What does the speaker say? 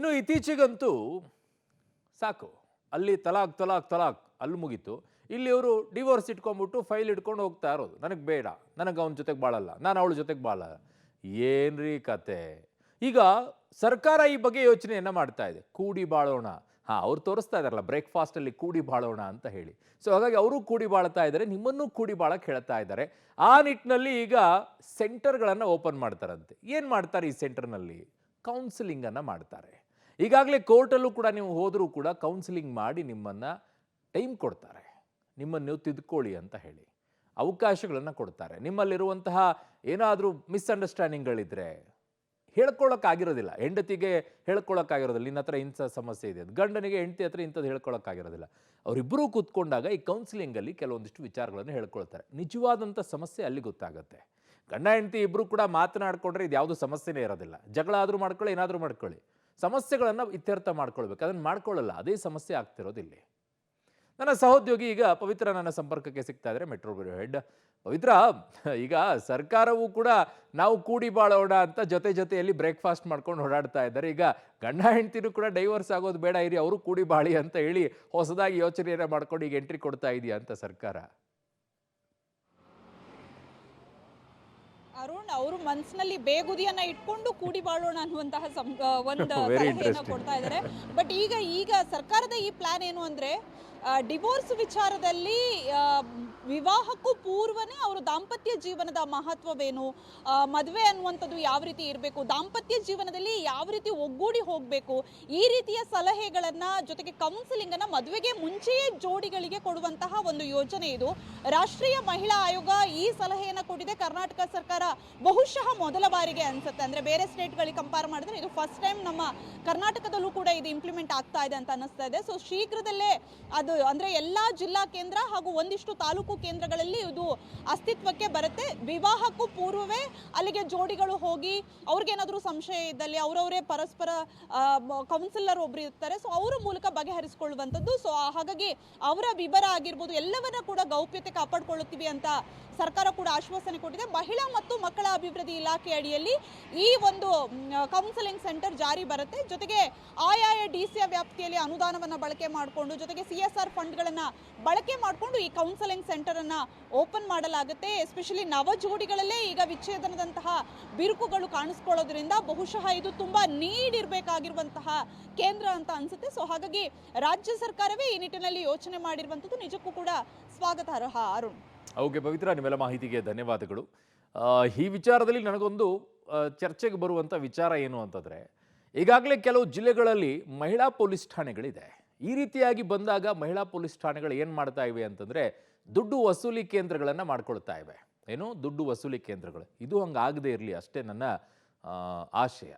ಇನ್ನು ಇತ್ತೀಚೆಗಂತೂ ಸಾಕು, ಅಲ್ಲಿ ತಲಾಕ್ ತಲಾಕ್ ತಲಾಕ್ ಅಲ್ಲಿ ಮುಗೀತು. ಇಲ್ಲಿ ಅವರು ಡಿವೋರ್ಸ್ ಇಟ್ಕೊಂಡ್ಬಿಟ್ಟು ಫೈಲ್ ಇಟ್ಕೊಂಡು ಹೋಗ್ತಾ ಇರೋದು. ನನಗೆ ಬೇಡ, ನನಗೆ ಅವನ ಜೊತೆಗೆ ಬಾಳಲ್ಲ, ನಾನು ಅವಳ ಜೊತೆಗೆ ಬಾಳಲ್ಲ. ಏನ್ರಿ ಕತೆ? ಈಗ ಸರ್ಕಾರ ಈ ಬಗ್ಗೆ ಯೋಚನೆಯನ್ನ ಮಾಡ್ತಾ ಇದೆ, ಕೂಡಿ ಬಾಳೋಣ. ಅವ್ರು ತೋರಿಸ್ತಾ ಇದಾರಲ್ಲ ಬ್ರೇಕ್ಫಾಸ್ಟ್ ಅಲ್ಲಿ ಕೂಡಿ ಬಾಳೋಣ ಅಂತ ಹೇಳಿ. ಸೊ ಹಾಗಾಗಿ ಅವರು ಕೂಡಿ ಬಾಳ್ತಾ ಇದ್ದಾರೆ, ನಿಮ್ಮನ್ನು ಕೂಡಿ ಬಾಳಕ್ಕೆ ಹೇಳ್ತಾ ಇದ್ದಾರೆ. ಆ ನಿಟ್ಟಿನಲ್ಲಿ ಈಗ ಸೆಂಟರ್ಗಳನ್ನು ಓಪನ್ ಮಾಡ್ತಾರಂತೆ. ಏನ್ ಮಾಡ್ತಾರೆ ಈ ಸೆಂಟರ್ನಲ್ಲಿ? ಕೌನ್ಸಿಲಿಂಗ್ ಅನ್ನ ಮಾಡ್ತಾರೆ. ಈಗಾಗಲೇ ಕೋರ್ಟಲ್ಲೂ ಕೂಡ ನೀವು ಹೋದರೂ ಕೂಡ ಕೌನ್ಸಿಲಿಂಗ್ ಮಾಡಿ ನಿಮ್ಮನ್ನ ಟೈಮ್ ಕೊಡ್ತಾರೆ, ನಿಮ್ಮನ್ನು ನೀವು ತಿದ್ಕೊಳ್ಳಿ ಅಂತ ಹೇಳಿ ಅವಕಾಶಗಳನ್ನು ಕೊಡ್ತಾರೆ. ನಿಮ್ಮಲ್ಲಿರುವಂತಹ ಏನಾದರೂ ಮಿಸ್ಅಂಡರ್ಸ್ಟ್ಯಾಂಡಿಂಗ್ಗಳಿದ್ರೆ ಹೇಳ್ಕೊಳ್ಳೋಕ್ಕಾಗಿರೋದಿಲ್ಲ, ಹೆಂಡತಿಗೆ ಹೇಳ್ಕೊಳ್ಳೋಕ್ಕಾಗಿರೋದಿಲ್ಲ, ನಿನ್ನ ಹತ್ರ ಇಂಥ ಸಮಸ್ಯೆ ಇದೆ, ಗಂಡನಿಗೆ ಹೆಂಡತಿ ಹತ್ರ ಇಂಥದ್ದು ಹೇಳ್ಕೊಳ್ಳೋಕ್ಕಾಗಿರೋದಿಲ್ಲ. ಅವರಿಬ್ಬರೂ ಕೂತ್ಕೊಂಡಾಗ ಈ ಕೌನ್ಸಿಲಿಂಗಲ್ಲಿ ಕೆಲವೊಂದಿಷ್ಟು ವಿಚಾರಗಳನ್ನು ಹೇಳ್ಕೊಳ್ತಾರೆ. ನಿಜವಾದಂಥ ಸಮಸ್ಯೆ ಅಲ್ಲಿ ಗೊತ್ತಾಗುತ್ತೆ. ಗಂಡ ಹೆಂಡತಿ ಇಬ್ಬರು ಕೂಡ ಮಾತನಾಡಿಕೊಂಡ್ರೆ ಇದು ಯಾವುದೂ ಸಮಸ್ಯೆನೇ ಇರೋದಿಲ್ಲ. ಜಗಳ ಆದರೂ ಮಾಡ್ಕೊಳ್ಳಿ, ಏನಾದರೂ ಮಾಡ್ಕೊಳ್ಳಿ, ಸಮಸ್ಯೆಗಳನ್ನು ಇತ್ಯರ್ಥ ಮಾಡ್ಕೊಳ್ಬೇಕು. ಅದನ್ನು ಮಾಡ್ಕೊಳ್ಳಲ್ಲ, ಅದೇ ಸಮಸ್ಯೆ ಆಗ್ತಿರೋದಿಲ್ಲಿ. ನನ್ನ ಸಹೋದ್ಯೋಗಿ ಈಗ ಪವಿತ್ರ ನನ್ನ ಸಂಪರ್ಕಕ್ಕೆ ಸಿಗ್ತಾ ಇದ್ದಾರೆ, ಮೆಟ್ರೋ ಬ್ಯೂರೋ ಹೆಡ್. ಪವಿತ್ರ, ಈಗ ಸರ್ಕಾರವೂ ಕೂಡ ನಾವು ಕೂಡಿ ಬಾಳೋಣ ಅಂತ ಜೊತೆಯಲ್ಲಿ ಬ್ರೇಕ್ಫಾಸ್ಟ್ ಮಾಡ್ಕೊಂಡು ಓಡಾಡ್ತಾ ಇದ್ದಾರೆ. ಈಗ ಗಂಡ ಹೆಂಡ್ತಿನೂ ಕೂಡ ಡೈವರ್ಸ್ ಆಗೋದು ಬೇಡ ಇರಿ, ಅವರು ಕೂಡಿ ಬಾಳಿ ಅಂತ ಹೇಳಿ ಹೊಸದಾಗಿ ಯೋಚನೆಯನ್ನ ಮಾಡ್ಕೊಂಡು ಈಗ ಎಂಟ್ರಿ ಕೊಡ್ತಾ ಇದೆಯಾ ಅಂತ ಸರ್ಕಾರ? ಅರುಣ್ ಅವರು ಮನಸ್ಸಿನಲ್ಲಿ ಬೇಗುದಿಯನ್ನ ಇಟ್ಕೊಂಡು ಕೂಡಿ ಬಾಳೋಣ ಅನ್ನುವಂತಹ ಒಂದು ವೆರಿ ಸಲಹೆಯನ್ನ ಇಂಟ್ರೆಸ್ಟಿಂಗ್. ಕೊಡ್ತಾ ಇದ್ದಾರೆ. ಬಟ್ ಈಗ ಸರ್ಕಾರದ ಈ ಪ್ಲಾನ್ ಏನು ಅಂದ್ರೆ ಡಿವೋರ್ಸ್ ವಿಚಾರದಲ್ಲಿ ಆ, ವಿವಾಹಕ್ಕೂ ಪೂರ್ವನೇ ಅವರು ದಾಂಪತ್ಯ ಜೀವನದ ಮಹತ್ವವೇನು, ಮದುವೆ ಅನ್ನುವಂಥದ್ದು ಯಾವ ರೀತಿ ಇರಬೇಕು, ದಾಂಪತ್ಯ ಜೀವನದಲ್ಲಿ ಯಾವ ರೀತಿ ಒಗ್ಗೂಡಿ ಹೋಗಬೇಕು, ಈ ರೀತಿಯ ಸಲಹೆಗಳನ್ನ ಜೊತೆಗೆ ಕೌನ್ಸಿಲಿಂಗ್ ಅನ್ನ ಮದುವೆಗೆ ಮುಂಚೆಯೇ ಜೋಡಿಗಳಿಗೆ ಕೊಡುವಂತಹ ಒಂದು ಯೋಜನೆ ಇದು. ರಾಷ್ಟ್ರೀಯ ಮಹಿಳಾ ಆಯೋಗ ಈ ಸಲಹೆಯನ್ನ ಕೊಟ್ಟಿದೆ. ಕರ್ನಾಟಕ ಸರ್ಕಾರ ಬಹುಶಃ ಮೊದಲ ಬಾರಿಗೆ ಅನ್ಸುತ್ತೆ, ಅಂದ್ರೆ ಬೇರೆ ಸ್ಟೇಟ್ಗಳಿಗೆ ಕಂಪೇರ್ ಮಾಡಿದ್ರೆ ಇದು ಫಸ್ಟ್ ಟೈಮ್ ನಮ್ಮ ಕರ್ನಾಟಕದಲ್ಲೂ ಕೂಡ ಇದು ಇಂಪ್ಲಿಮೆಂಟ್ ಆಗ್ತಾ ಇದೆ ಅಂತ ಅನಿಸ್ತಾ ಇದೆ. ಸೊ ಶೀಘ್ರದಲ್ಲೇ ಅದು ಅಂದ್ರೆ ಎಲ್ಲಾ ಜಿಲ್ಲಾ ಕೇಂದ್ರ ಹಾಗೂ ಒಂದಿಷ್ಟು ತಾಲೂಕು ಕೇಂದ್ರಗಳಲ್ಲಿ ಇದು ಅಸ್ತಿತ್ವಕ್ಕೆ ಬರುತ್ತೆ. ವಿವಾಹಕ್ಕೂ ಪೂರ್ವವೇ ಅಲ್ಲಿಗೆ ಜೋಡಿಗಳು ಹೋಗಿ ಅವ್ರಿಗೇನಾದ್ರೂ ಸಂಶಯ ಇದ್ದಲ್ಲಿ ಅವರವರೇ ಪರಸ್ಪರ ಕೌನ್ಸಿಲರ್ ಒಬ್ರು ಇರ್ತಾರೆ, ಸೊ ಅವರ ಮೂಲಕ ಬಗೆಹರಿಸಿಕೊಳ್ಳುವಂಥದ್ದು. ಸೊ ಹಾಗಾಗಿ ಅವರ ವಿವರ ಆಗಿರ್ಬೋದು ಎಲ್ಲವನ್ನ ಕೂಡ ಗೌಪ್ಯತೆ ಕಾಪಾಡಿಕೊಳ್ಳುತ್ತೀವಿ ಅಂತ ಸರ್ಕಾರ ಕೂಡ ಆಶ್ವಾಸನೆ ಕೊಟ್ಟಿದೆ. ಮಹಿಳಾ ಮತ್ತು ಮಕ್ಕಳ ಅಭಿವೃದ್ಧಿ ಇಲಾಖೆ ಅಡಿಯಲ್ಲಿ ಈ ಒಂದು ಕೌನ್ಸಿಲಿಂಗ್ ಸೆಂಟರ್ ಜಾರಿ ಬರುತ್ತೆ. ಜೊತೆಗೆ ಆಯಾಯ ಡಿಸಿಯ ವ್ಯಾಪ್ತಿಯಲ್ಲಿ ಅನುದಾನವನ್ನು ಬಳಕೆ ಮಾಡಿಕೊಂಡು ಜೊತೆಗೆ CSR ಫಂಡ್ಗಳನ್ನು ಬಳಕೆ ಮಾಡಿಕೊಂಡು ಈ ಕೌನ್ಸಿಲಿಂಗ್ ಸೆಂಟರ್ ಅನ್ನ ಓಪನ್ ಮಾಡಲಾಗುತ್ತೆ. ಎಸ್ಪೆಷಲಿ ನವ ಜೋಡಿಗಳಲ್ಲೇ ಈಗ ವಿಚ್ಛೇದನದಂತಹ ಬಿರುಕುಗಳು ಕಾಣಿಸ್ಕೊಳ್ಳೋದ್ರಿಂದ ಬಹುಶಃ ಇದು ತುಂಬಾ ನೀಡ್ ಇರಬೇಕಾಗಿರುವಂತಹ ಕೇಂದ್ರ ಅಂತ ಅನ್ಸುತ್ತೆ. ಸೊ ಹಾಗಾಗಿ ರಾಜ್ಯ ಸರ್ಕಾರವೇ ಈ ನಿಟ್ಟಿನಲ್ಲಿ ಯೋಚನೆ ಮಾಡಿರುವಂಥದ್ದು ನಿಜಕ್ಕೂ ಕೂಡ ಸ್ವಾಗತಾರ್ಹ. ಅರುಣ್, ಓಕೆ ಪವಿತ್ರ, ನಿಮ್ಮೆಲ್ಲ ಮಾಹಿತಿಗೆ ಧನ್ಯವಾದಗಳು. ಈ ವಿಚಾರದಲ್ಲಿ ನನಗೊಂದು ಚರ್ಚೆಗೆ ಬರುವಂಥ ವಿಚಾರ ಏನು ಅಂತಂದರೆ, ಈಗಾಗಲೇ ಕೆಲವು ಜಿಲ್ಲೆಗಳಲ್ಲಿ ಮಹಿಳಾ ಪೊಲೀಸ್ ಠಾಣೆಗಳಿದೆ. ಈ ರೀತಿಯಾಗಿ ಬಂದಾಗ ಮಹಿಳಾ ಪೊಲೀಸ್ ಠಾಣೆಗಳು ಏನು ಮಾಡ್ತಾ ಇವೆ ಅಂತಂದರೆ ದುಡ್ಡು ವಸೂಲಿ ಕೇಂದ್ರಗಳನ್ನು ಮಾಡ್ಕೊಳ್ತಾ ಇವೆ. ಏನು ದುಡ್ಡು ವಸೂಲಿ ಕೇಂದ್ರಗಳು, ಇದು ಹಂಗಾಗದೇ ಇರಲಿ ಅಷ್ಟೇ ನನ್ನ ಆಶಯ.